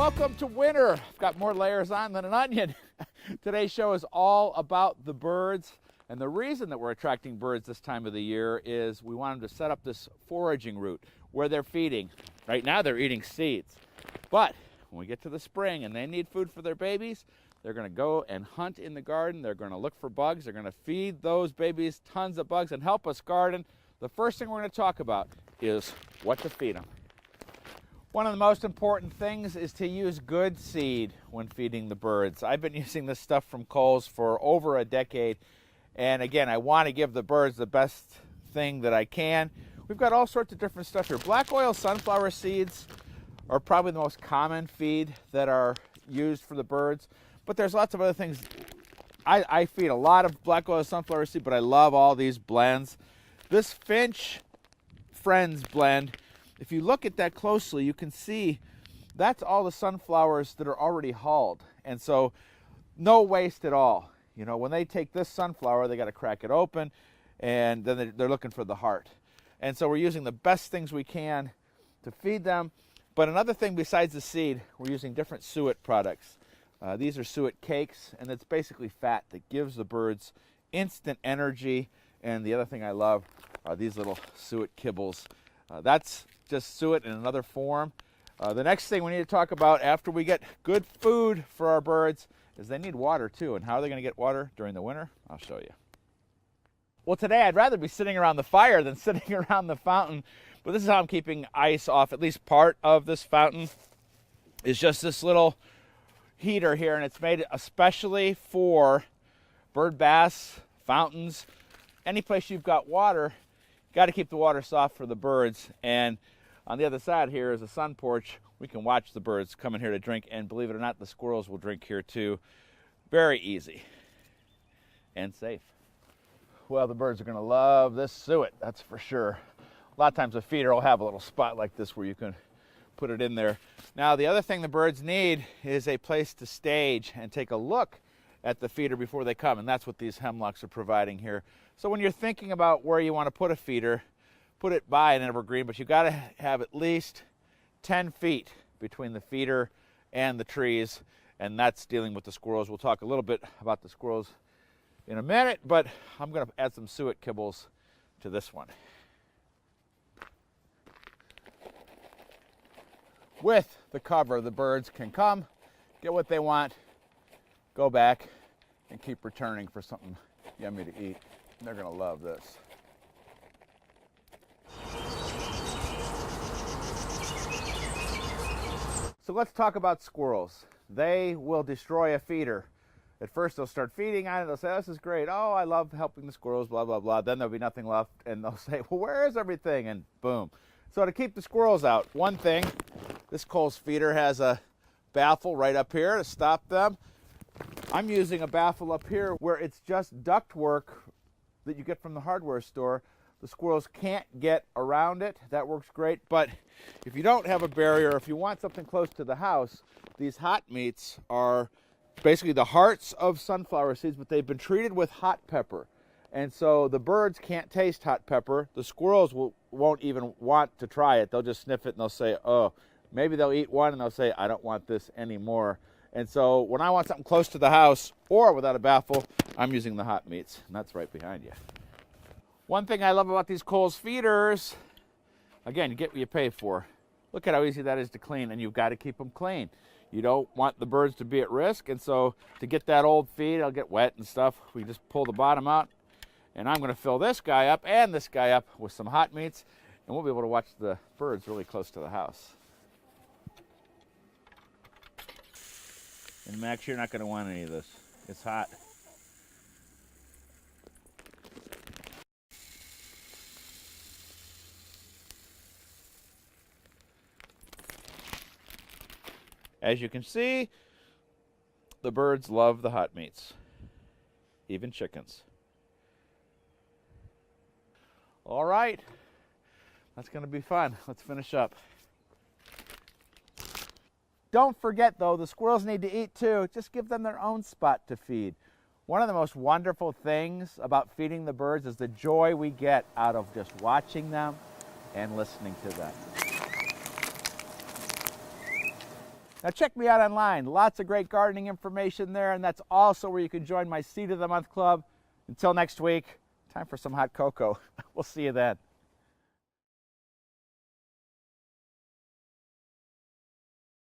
welcome to winter. I've got more layers on than an onion. Today's show is all about the birds, and the reason that we're attracting birds this time of the year is we want them to set up this foraging route where they're feeding. Right now they're eating seeds, but when we get to the spring and they need food for their babies, they're going to go and hunt in the garden. They're going to look for bugs. They're going to feed those babies tons of bugs and help us garden. The first thing we're going to talk about is what to feed them. One of the most important things is to use good seed when feeding the birds. I've been using this stuff from Kohl's for over a decade, and again, I want to give the birds the best thing that I can. We've got all sorts of different stuff here. Black oil sunflower seeds are probably the most common feed that are used for the birds, but there's lots of other things. I feed a lot of black oil sunflower seed, but I love all these blends. This Finch Friends blend, if you look at that closely, you can see that's all the sunflowers that are already hulled. And so no waste at all. You know, when they take this sunflower, they got to crack it open, and then they're looking for the heart. And so we're using the best things we can to feed them. But another thing besides the seed, we're using different suet products. These are suet cakes, and it's basically fat that gives the birds instant energy. And the other thing I love are these little suet kibbles. That's just suet in another form. The next thing we need to talk about after we get good food for our birds is they need water too. And how are they going to get water during the winter? I'll show you. Well, today I'd rather be sitting around the fire than sitting around the fountain. But this is how I'm keeping ice off at least part of this fountain. It's just this little heater here, and it's made especially for bird baths, fountains, any place you've got water. Got to keep the water soft for the birds. And on the other side here is a sun porch. We can watch the birds come in here to drink, and believe it or not, the squirrels will drink here too. Very easy and safe. Well, the birds are going to love this suet, that's for sure. A lot of times a feeder will have a little spot like this where you can put it in there. Now, the other thing the birds need is a place to stage and take a look at the feeder before they come, and that's what these hemlocks are providing here. So when you're thinking about where you want to put a feeder, put it by an evergreen, but you've got to have at least 10 feet between the feeder and the trees, and that's dealing with the squirrels. We'll talk a little bit about the squirrels in a minute, but I'm going to add some suet kibbles to this one. With the cover, the birds can come, get what they want, go back, and keep returning for something yummy to eat. They're going to love this. So let's talk about squirrels. They will destroy a feeder. At first they'll start feeding on it. They'll say, oh, this is great. Oh, I love helping the squirrels, blah, blah, blah. Then there'll be nothing left, and they'll say, well, where is everything? And boom. So to keep the squirrels out, one thing, this Kohl's feeder has a baffle right up here to stop them. I'm using a baffle up here where it's just ductwork that you get from the hardware store. The squirrels can't get around it. That works great. But if you don't have a barrier, if you want something close to the house, these hot meats are basically the hearts of sunflower seeds, but they've been treated with hot pepper. And so the birds can't taste hot pepper. The squirrels won't even want to try it. They'll just sniff it and they'll say, oh, maybe they'll eat one and they'll say, I don't want this anymore. And so when I want something close to the house or without a baffle, I'm using the hot meats, and that's right behind you. One thing I love about these Kohl's feeders, again, you get what you pay for. Look at how easy that is to clean, and you've got to keep them clean. You don't want the birds to be at risk, and so to get that old feed, it'll get wet and stuff. We just pull the bottom out, and I'm going to fill this guy up and this guy up with some hot meats, and we'll be able to watch the birds really close to the house. And Max, you're not going to want any of this. It's hot. As you can see, the birds love the hot meats, even chickens. All right, that's going to be fun. Let's finish up. Don't forget, though, the squirrels need to eat too. Just give them their own spot to feed. One of the most wonderful things about feeding the birds is the joy we get out of just watching them and listening to them. Now check me out online. Lots of great gardening information there, and that's also where you can join my Seed of the Month Club. Until next week, time for some hot cocoa. We'll see you then.